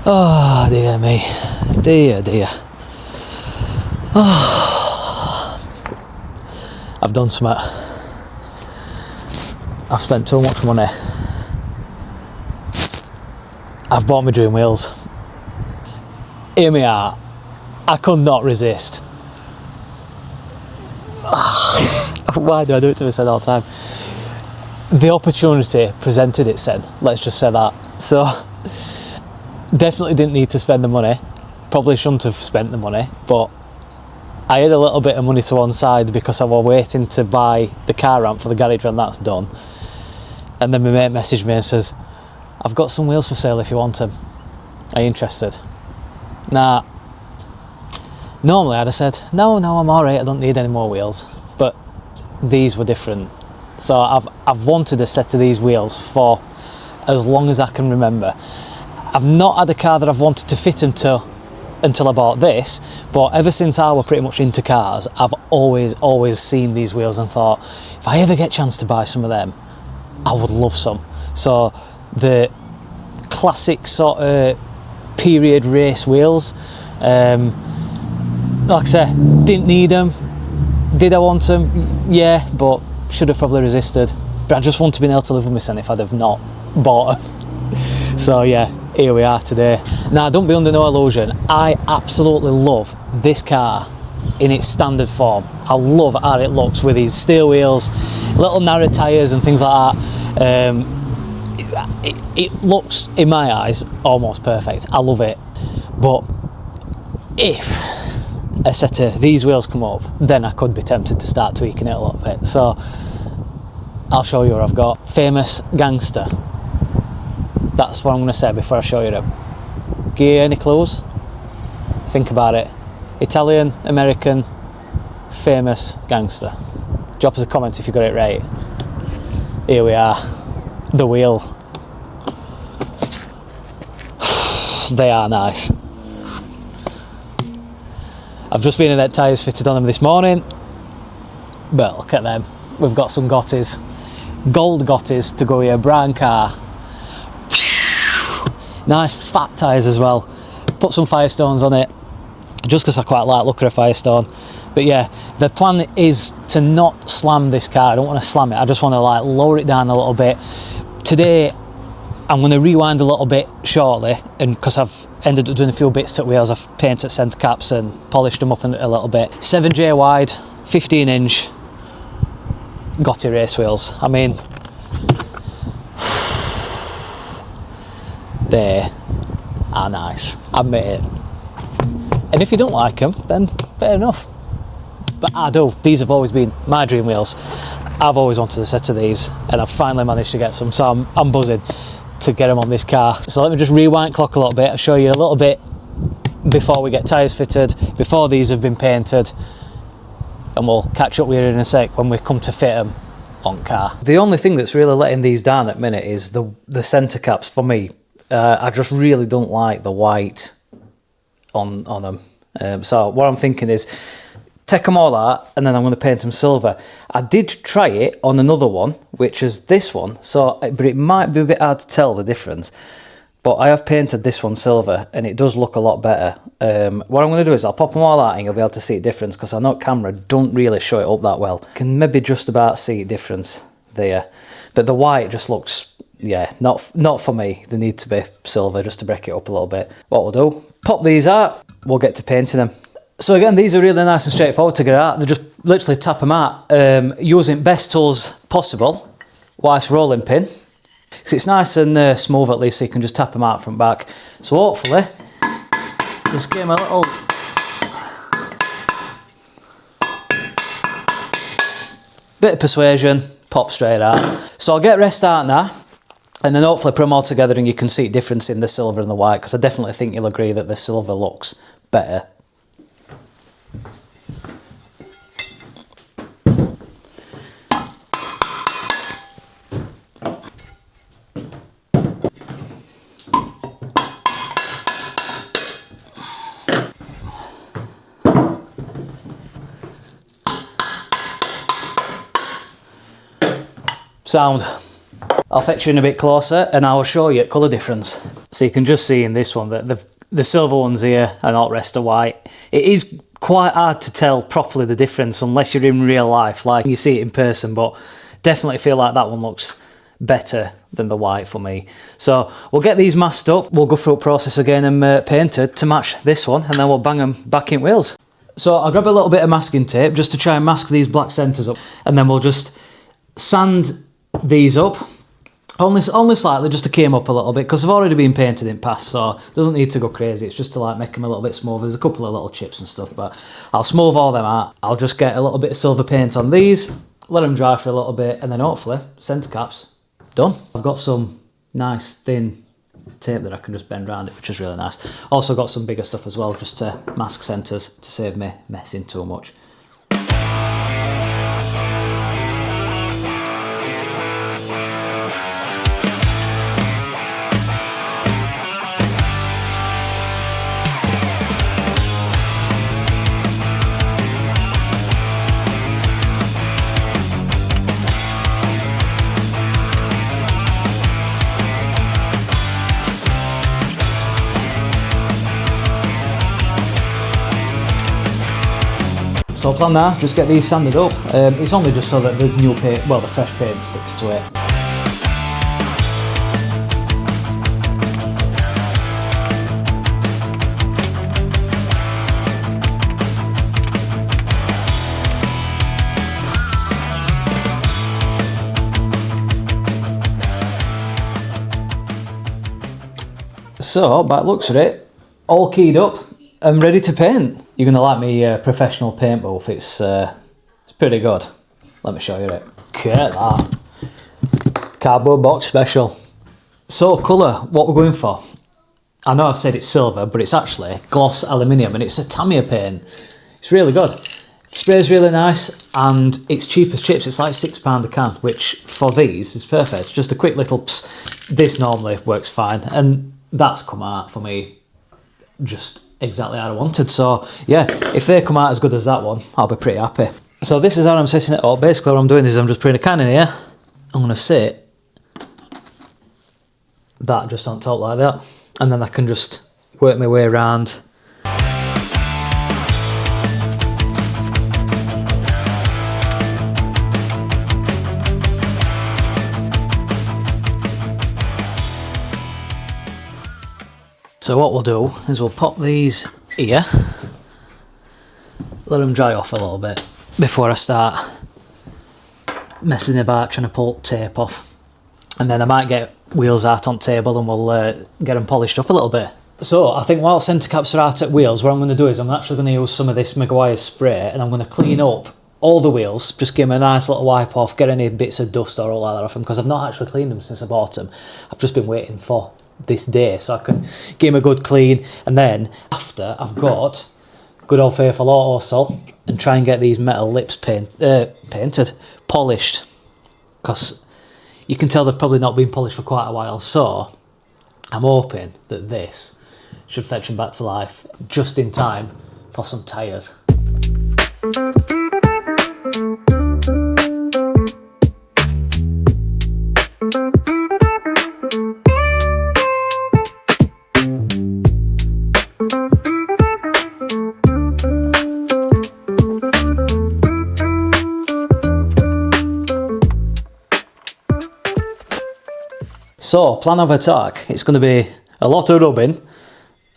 Oh dear me, dear. Oh, I've done something. I've spent too much money. I've bought my dream wheels. Hear me out. I could not resist. Why do I do it to myself all the time? The opportunity presented itself, let's just say that. So, definitely didn't need to spend the money. Probably shouldn't have spent the money, but I had a little bit of money to one side because I was waiting to buy the car ramp for the garage when that's done. And then my mate messaged me and says, I've got some wheels for sale if you want them. Are you interested? Nah. Normally I'd have said, no, I'm alright, I don't need any more wheels. But these were different. So I've wanted a set of these wheels for as long as I can remember. I've not had a car that I've wanted to fit them to until I bought this, but ever since I were pretty much into cars, I've always seen these wheels and thought, if I ever get a chance to buy some of them, I would love some. So the classic sort of period race wheels, like I say, didn't need them. Did I want them? Yeah, but should have probably resisted. But I just want to be able to live with myself if I'd have not bought them. So yeah, here we are today. Now don't be under no illusion, I absolutely love this car in its standard form. I love how it looks with these steel wheels, little narrow tyres and things like that. It looks, in my eyes, almost perfect. I love it. But if a set of these wheels come up, then I could be tempted to start tweaking it a little bit. So I'll show you what I've got. Famous Gangster. That's what I'm going to say before I show you them. Give you any clues? Think about it. Italian, American, famous gangster. Drop us a comment if you got it right. Here we are. The wheel. They are nice. I've just been in that tyres fitted on them this morning. But look at them. We've got some Gottis. Gold Gottis to go with a brown car. Nice fat tyres as well. Put some Firestones on it, just because I quite like the look of a Firestone. But yeah, the plan is to not slam this car. I don't want to slam it. I just want to like lower it down a little bit. Today, I'm going to rewind a little bit shortly, and because I've ended up doing a few bits to wheels, I've painted centre caps and polished them up a little bit. 7J wide, 15-inch Gotti race wheels. I mean, they are nice, admit it. And if you don't like them, then fair enough. But I do. These have always been my dream wheels. I've always wanted a set of these, and I've finally managed to get some, so I'm buzzing to get them on this car. So let me just rewind clock a little bit. I'll show you a little bit before we get tyres fitted, before these have been painted, and we'll catch up with you in a sec when we come to fit them on car. The only thing that's really letting these down at the minute is the centre caps for me. I just really don't like the white on them. So what I'm thinking is take them all out and then I'm going to paint them silver. I did try it on another one, which is this one, but it might be a bit hard to tell the difference. But I have painted this one silver and it does look a lot better. What I'm going to do is I'll pop them all out and you'll be able to see a difference, because I know camera don't really show it up that well. You can maybe just about see a difference there. But the white just looks, yeah, not for me. They need to be silver just to break it up a little bit. What we'll do, pop these out, we'll get to painting them. So again, these are really nice and straightforward to get out. They just literally tap them out using best tools possible, wife's rolling pin. Because it's nice and smooth at least, so you can just tap them out from back. So hopefully, just give them a little bit of persuasion, pop straight out. So I'll get rest out now, and then hopefully put them all together and you can see a difference in the silver and the white, because I definitely think you'll agree that the silver looks better. Sound. I'll fetch you in a bit closer and I will show you colour difference. So you can just see in this one that the silver ones here and all the rest are white. It is quite hard to tell properly the difference unless you're in real life, like you see it in person, but definitely feel like that one looks better than the white for me. So we'll get these masked up, we'll go through the process again and painted to match this one, and then we'll bang them back in wheels. So I'll grab a little bit of masking tape just to try and mask these black centres up, and then we'll just sand these up, only slightly, just to key them up a little bit, because they've already been painted in past, so it doesn't need to go crazy. It's just to like make them a little bit smoother. There's a couple of little chips and stuff, but I'll smooth all them out. I'll just get a little bit of silver paint on these, let them dry for a little bit, and then hopefully centre caps done. I've got some nice thin tape that I can just bend around it, which is really nice. Also got some bigger stuff as well, just to mask centres to save me messing too much. So plan now, just get these sanded up. It's only just so that the new paint, well, the fresh paint sticks to it. So, by the looks of it, all keyed up and ready to paint. You're going to like me professional paint booth, it's pretty good. Let me show you it. Look at that. Cardboard box special. So colour, what we're going for. I know I've said it's silver, but it's actually gloss aluminium, and it's a Tamiya paint. It's really good. Sprays really nice, and it's cheap as chips. It's like £6 a can, which for these is perfect. Just a quick little pss. This normally works fine, and that's come out for me just exactly how I wanted. So yeah, if they come out as good as that one, I'll be pretty happy. So this is how I'm setting it up. Basically what I'm doing is I'm just putting a can in here. I'm going to sit that just on top like that, and then I can just work my way around. So what we'll do is we'll pop these here, let them dry off a little bit before I start messing about trying to pull tape off. And then I might get wheels out on table and we'll get them polished up a little bit. So I think while centre caps are out at wheels, what I'm going to do is I'm actually going to use some of this Maguire's spray, and I'm going to clean up all the wheels, just give them a nice little wipe off, get any bits of dust or all like that off them, because I've not actually cleaned them since I bought them. I've just been waiting for this day so I can give them a good clean, and then after I've got good old faithful auto sol and try and get these metal lips painted, polished, because you can tell they've probably not been polished for quite a while. So I'm hoping that this should fetch them back to life just in time for some tyres. So, plan of attack, it's going to be a lot of rubbing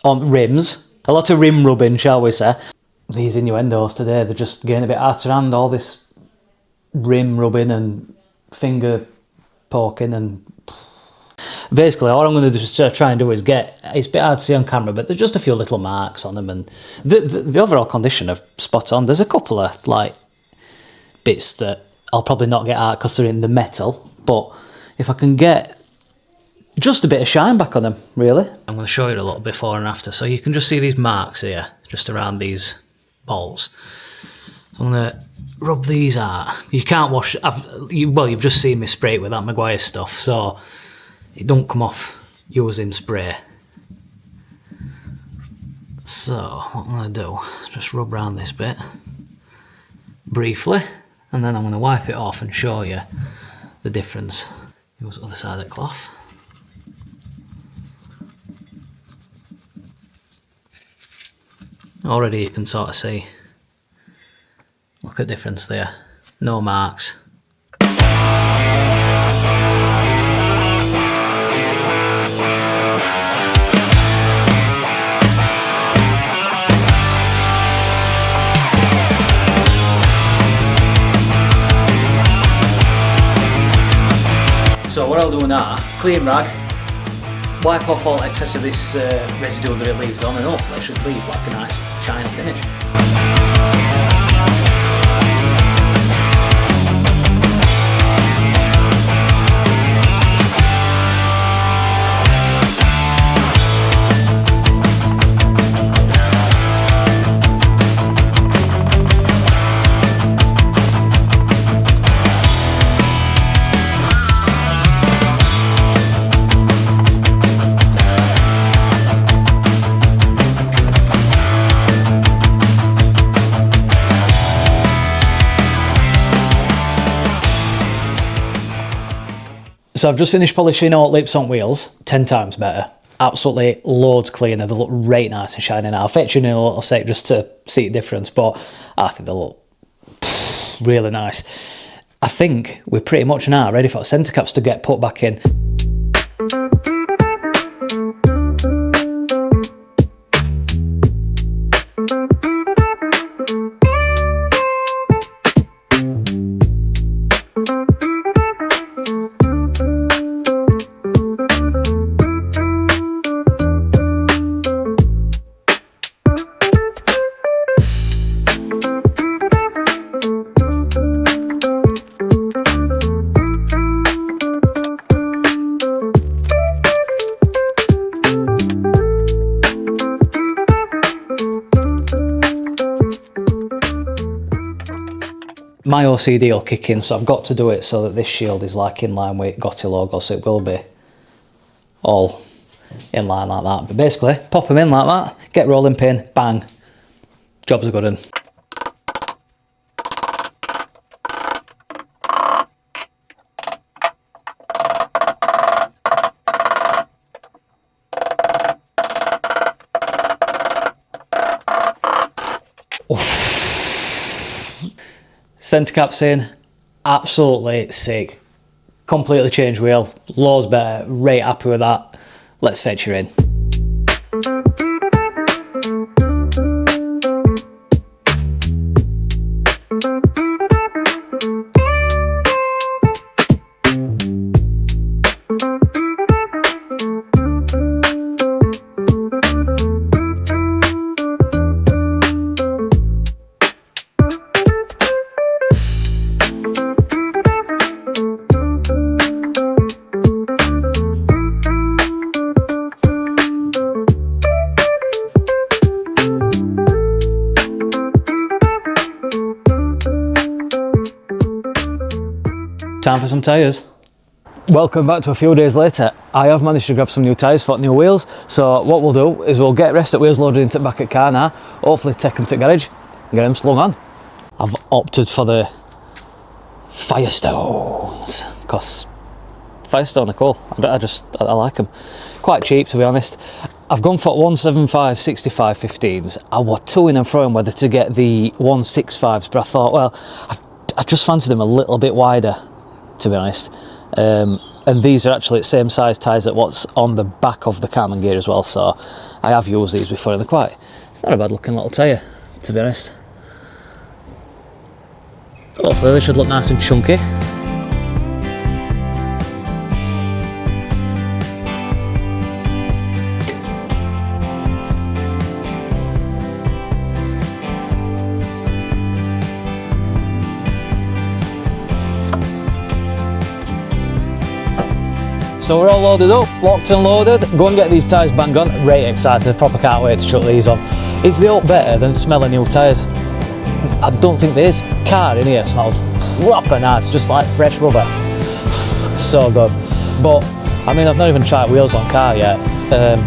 on rims, a lot of rim rubbing, shall we say. These innuendos today, they're just getting a bit out of hand, all this rim rubbing and finger poking, and basically all I'm going to just try and do is get, it's a bit hard to see on camera, but there's just a few little marks on them, and the overall condition are spot on. There's a couple of like bits that I'll probably not get out because they're in the metal, but if I can get just a bit of shine back on them, really. I'm going to show you a little before and after, so you can just see these marks here, just around these bolts. So I'm going to rub these out. You can't wash, you've just seen me spray it with that Maguire stuff, so it don't come off using spray. So what I'm going to do, just rub around this bit briefly, and then I'm going to wipe it off and show you the difference. Use the other side of the cloth. Already you can sort of see, look at the difference there, no marks. So what I'll do now, clean rag, wipe off all excess of this residue that it leaves on, and hopefully it should leave like a nice shiny finish. So I've just finished polishing all lips on wheels, 10 times better. Absolutely loads cleaner, they look right nice and shiny now. I'll fetch you in a little sec just to see the difference, but I think they look really nice. I think we're pretty much now ready for the centre caps to get put back in. My OCD will kick in, so I've got to do it so that this shield is like in line with Gotti logo, so it will be all in line like that. But basically, pop them in like that, get rolling pin, bang, job's a good one. Centre caps in, absolutely sick. Completely changed wheel, loads better, right happy with that. Let's fetch her in. Time for some tyres. Welcome back to a few days later. I have managed to grab some new tyres for new wheels, so what we'll do is we'll get rest at wheels loaded into the back of the car now, hopefully take them to the garage and get them slung on. I've opted for the Firestones because Firestone are cool. I like them. Quite cheap, to be honest. I've gone for 175 65 15s. I was to and fro whether to get the 165s, but I thought, well, I just fancied them a little bit wider, to be honest. And these are actually the same size tyres as what's on the back of the Carman gear as well, so I have used these before and it's not a bad looking little tyre, to be honest. Hopefully they should look nice and chunky. So we're all loaded up, locked and loaded. Go and get these tyres bang on. Right excited, proper can't wait to chuck these on. Is the up better than smelling new tyres? I don't think there is. Car in here smells proper nice, just like fresh rubber. So good. But I mean, I've not even tried wheels on car yet.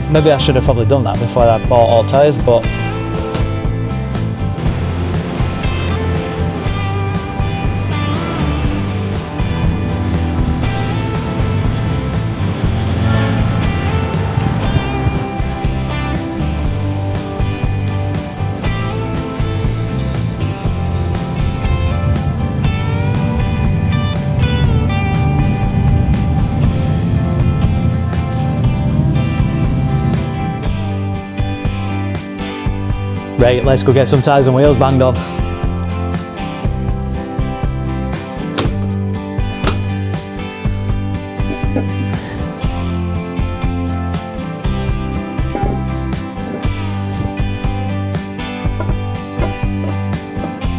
Maybe I should have probably done that before I bought all tyres, but Right, let's go get some tyres and wheels banged on.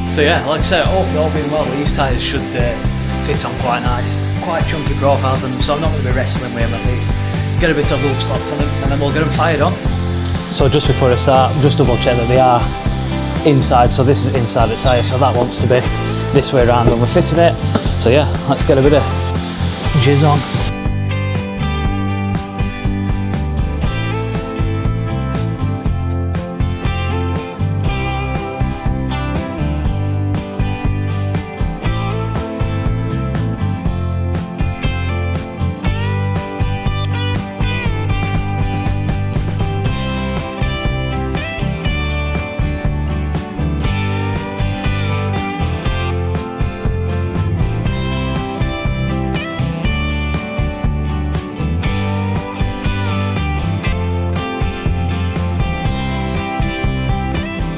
So yeah, like I said, hopefully all being well, these tyres should fit on quite nice. Quite chunky profiles, and so I'm not going to be wrestling with them at least. Get a bit of loop slots on them and then we'll get them fired on. So just before I start, just double check that they are inside. So this is inside the tyre, so that wants to be this way around when we're fitting it. So yeah, let's get a bit of jizz on.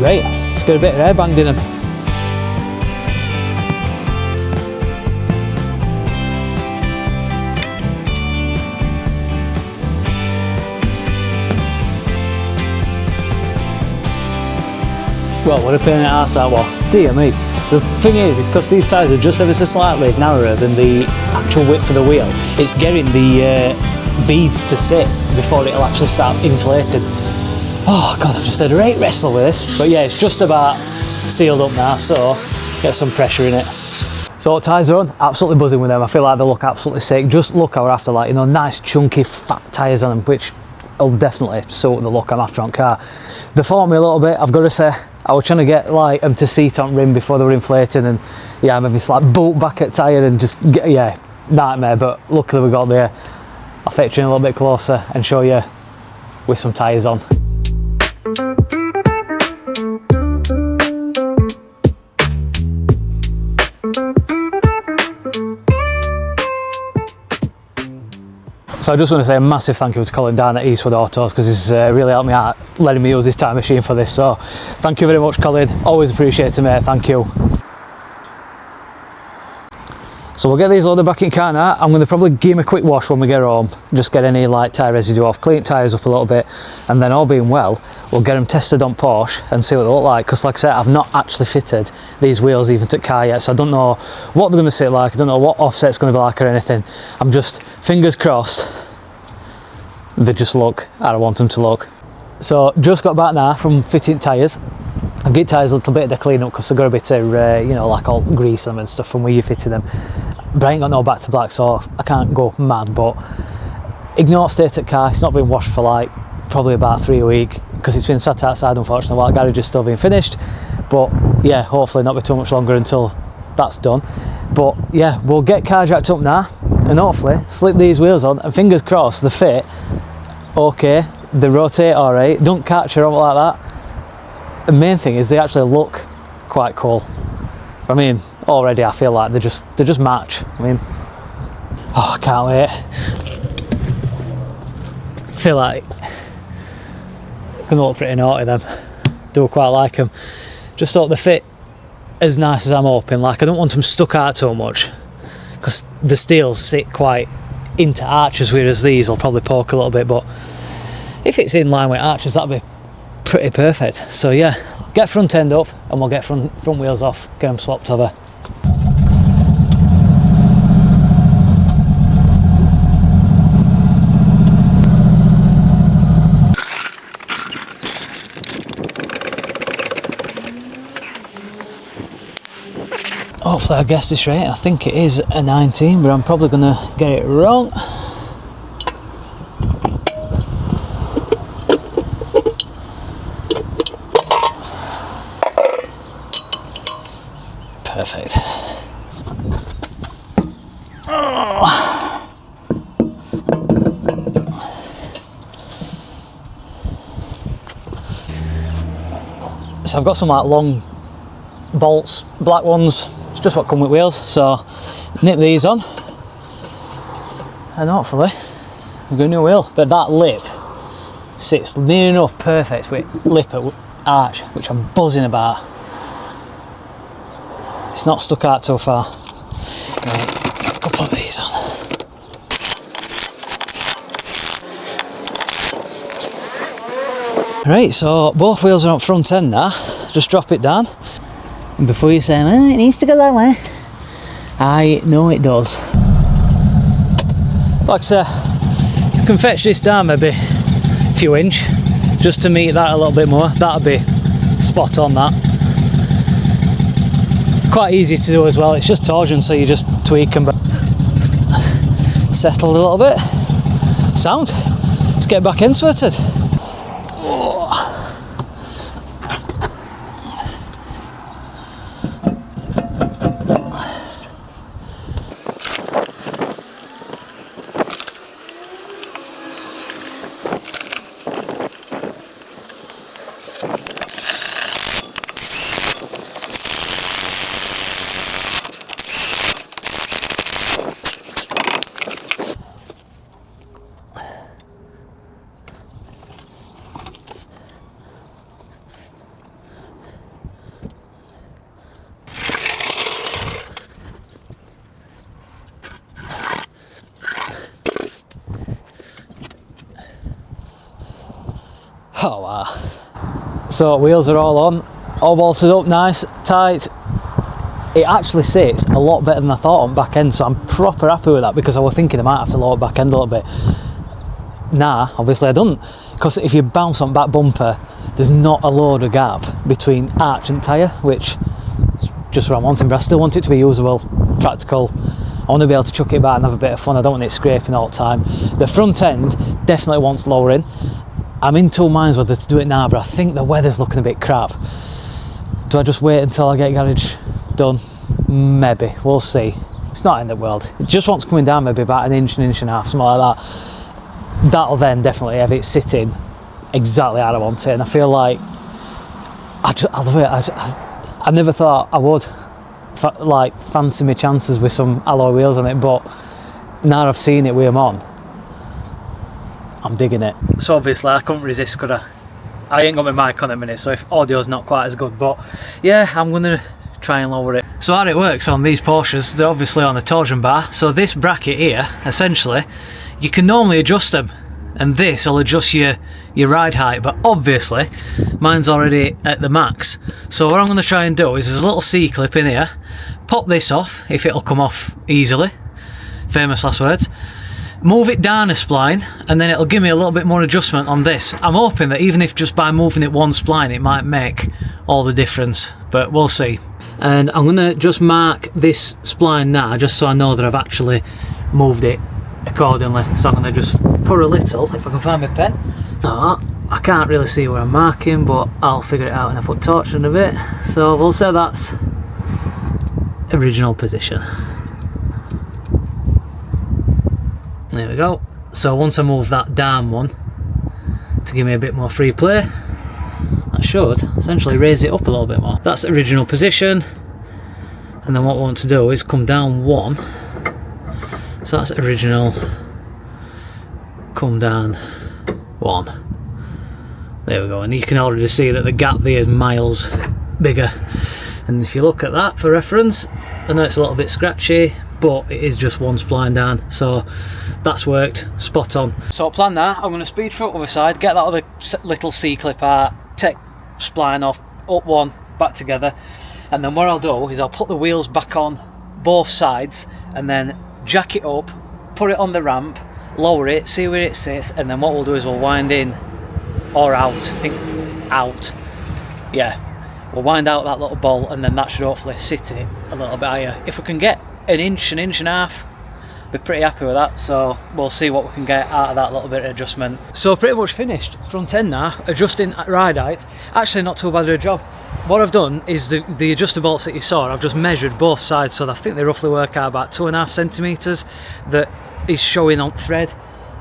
Right, let's get a bit of air banged in them. Well, what a pain in the arse that was. Dear me. The thing is because these tyres are just ever so slightly narrower than the actual width of the wheel, it's getting the beads to sit before it'll actually start inflating. Oh god, I've just had a great wrestle with this. But yeah, it's just about sealed up now, so get some pressure in it. So tyres are on, absolutely buzzing with them. I feel like they look absolutely sick. Just look how we're after, like, you know, nice chunky fat tyres on them, which will definitely suit the look I'm after on car. They fought me a little bit, I've got to say. I was trying to get like them to seat on rim before they were inflating, and yeah, I'm having this like bolt back at tyre and just yeah, nightmare. But luckily we got there. I'll fetch you in a little bit closer and show you with some tyres on. So I just want to say a massive thank you to Colin down at Eastwood Autos, because he's really helped me out, letting me use this time machine for this. So thank you very much, Colin. Always appreciate it, mate. Thank you. So we'll get these loaded back in car now. I'm going to probably give him a quick wash when we get home, just get any like tyre residue off, clean tyres up a little bit, and then all being well, we'll get them tested on Porsche and see what they look like. Because like I said, I've not actually fitted these wheels even to car yet, so I don't know what they're going to sit like. I don't know what offset's going to be like or anything. I'm just fingers crossed they just look how I want them to look. So just got back now from fitting tyres. I've given tyres a little bit of the clean up because they've got a bit of you know, like all grease on them and stuff from where you fitted them. But I ain't got no back to black, so I can't go mad. But ignore state of car, it's not been washed for like probably about 3 weeks because it's been sat outside unfortunately while the garage is still being finished. But yeah, hopefully not be too much longer until that's done. But yeah, we'll get car jacked up now and hopefully slip these wheels on, and fingers crossed they fit okay, they rotate alright, don't catch or like that. The main thing is they actually look quite cool. I mean, already I feel like they just match. I mean, oh, I can't wait. I feel like I'm gonna look pretty naughty them. Do quite like them. Just hope they fit as nice as I'm hoping. Like, I don't want them stuck out too much because the steels sit quite into arches, whereas these will probably poke a little bit. But if it's in line with arches, that'll be pretty perfect. So yeah, get front end up and we'll get front wheels off, get them swapped over. Hopefully I guessed this right. I think it is a 19, but I'm probably gonna get it wrong. Perfect. Oh. So I've got some like long bolts, black ones. It's just what come with wheels. So nip these on, and hopefully we've got a new wheel. But that lip sits near enough perfect with lip arch, which I'm buzzing about. It's not stuck out too far. Right, go put these on. Right, so both wheels are on front end now. Just drop it down. And before you say, well, it needs to go that way, I know it does. Like I say, you can fetch this down maybe a few inch, just to meet that a little bit more. That'll be spot on, that. Quite easy to do as well, it's just torsion, so you just tweak them, but settle a little bit. Sound. Let's get back inserted. Oh wow. So wheels are all on, all bolted up nice, tight. It actually sits a lot better than I thought on back end, so I'm proper happy with that, because I was thinking I might have to lower back end a little bit. Nah, obviously I don't, because if you bounce on back bumper, there's not a load of gap between arch and tyre, which is just what I'm wanting, but I still want it to be usable, practical. I want to be able to chuck it back and have a bit of fun. I don't want it scraping all the time. The front end definitely wants lowering. I'm in two minds whether to do it now, but I think the weather's looking a bit crap. Do I just wait until I get garage done? Maybe, we'll see. It's not in the world. It just wants coming down maybe about an inch and a half, something like that. That'll then definitely have it sitting exactly how I want it, and I feel like I love it. I never thought I would like fancy my chances with some alloy wheels on it, but now I've seen it with them on, I'm digging it. So obviously I couldn't resist, could I? I ain't got my mic on at the minute, so if audio's not quite as good, but yeah, I'm gonna try and lower it. So how it works on these Porsches, they're obviously on a torsion bar, so this bracket here, essentially, you can normally adjust them, and this will adjust your ride height, but obviously mine's already at the max. So what I'm going to try and do is there's a little C-clip in here, pop this off if it'll come off easily, famous last words, move it down a spline, and then it'll give me a little bit more adjustment on this. I'm hoping that even if just by moving it one spline it might make all the difference, but we'll see. And I'm going to just mark this spline now, just so I know that I've actually moved it accordingly. So I'm going to just put a little, if I can find my pen. I can't really see where I'm marking, but I'll figure it out when I put torch in a bit. So we'll say that's original position. There we go. So once I move that down one to give me a bit more free play, that should essentially raise it up a little bit more. That's the original position, and then what we want to do is come down one. So that's original, come down one. There we go, and you can already see that the gap there is miles bigger. And if you look at that for reference, I know it's a little bit scratchy, but it is just one spline down, so that's worked spot on. So plan now, I'm going to speed through the other side, get that other little C-clip out, take spline off, up one, back together, and then what I'll do is I'll put the wheels back on both sides, and then jack it up, put it on the ramp, lower it, see where it sits, and then what we'll do is we'll wind in, or out, I think out, yeah, we'll wind out that little bolt, and then that should hopefully sit it a little bit higher. If we can get an inch and a half, be pretty happy with that, so we'll see what we can get out of that little bit of adjustment. So pretty much finished front end now, adjusting ride height, actually not too bad of a job. What I've done is the adjuster bolts that you saw, I've just measured both sides, so I think they roughly work out about 2.5 centimetres that is showing on thread,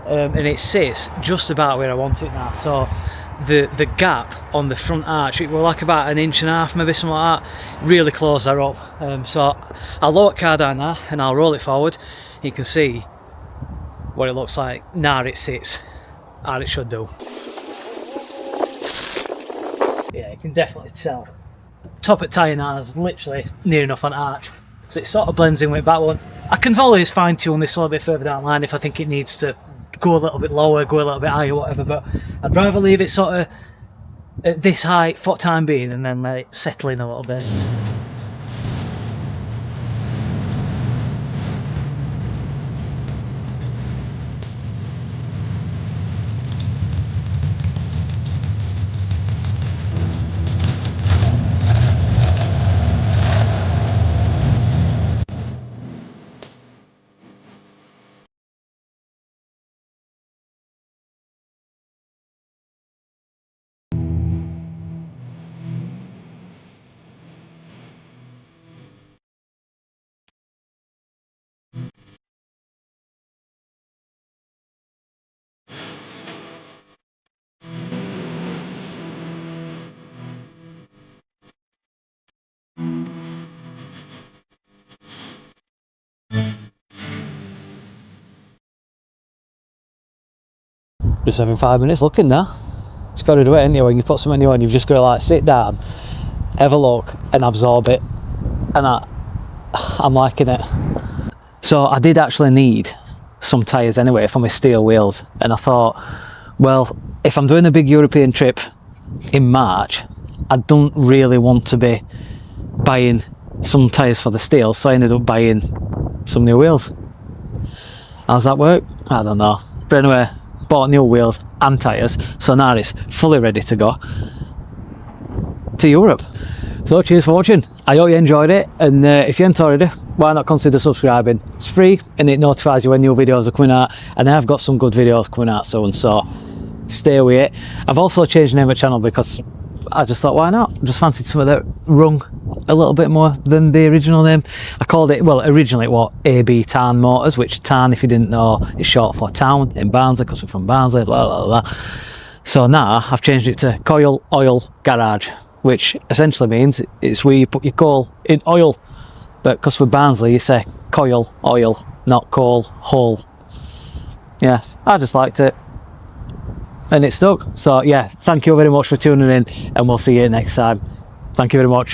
and it sits just about where I want it now. So the gap on the front arch, it was like about 1.5 inches, maybe something like that, really close that up. So I'll lower the car down now and I'll roll it forward. You can see what it looks like now it sits, how it should do. Yeah, can definitely tell. Top at tyre now is literally near enough on arch, so it sort of blends in with that one. I can always fine tune this a little bit further down the line if I think it needs to go a little bit lower, go a little bit higher, whatever, but I'd rather leave it sort of at this height for the time being and then let it settle in a little bit. Just having 5 minutes looking now. Just got to do it anyway. When you put something new on, you've just got to like sit down, have a look and absorb it, and I'm liking it. So I did actually need some tyres anyway for my steel wheels, and I thought, well, if I'm doing a big European trip in March, I don't really want to be buying some tyres for the steel, so I ended up buying some new wheels. How's that work? I don't know, but anyway, bought new wheels and tyres, so now it's fully ready to go to Europe. So cheers for watching, I hope you enjoyed it, and if you haven't already, why not consider subscribing? It's free and it notifies you when new videos are coming out, and I have got some good videos coming out soon, so stay with it. I've also changed the name of the channel because I just thought, why not? I just fancied something that rung a little bit more than the original name. I called it, well, originally it was AB Tarn Motors, which Tarn, if you didn't know, is short for town in Barnsley, because we're from Barnsley, blah, blah, blah. So now I've changed it to Coil Oil Garage, which essentially means it's where you put your coal in oil. But because we're Barnsley, you say coil oil, not coal hole. Yeah, I just liked it. And it stuck. So yeah, thank you very much for tuning in, and we'll see you next time. Thank you very much.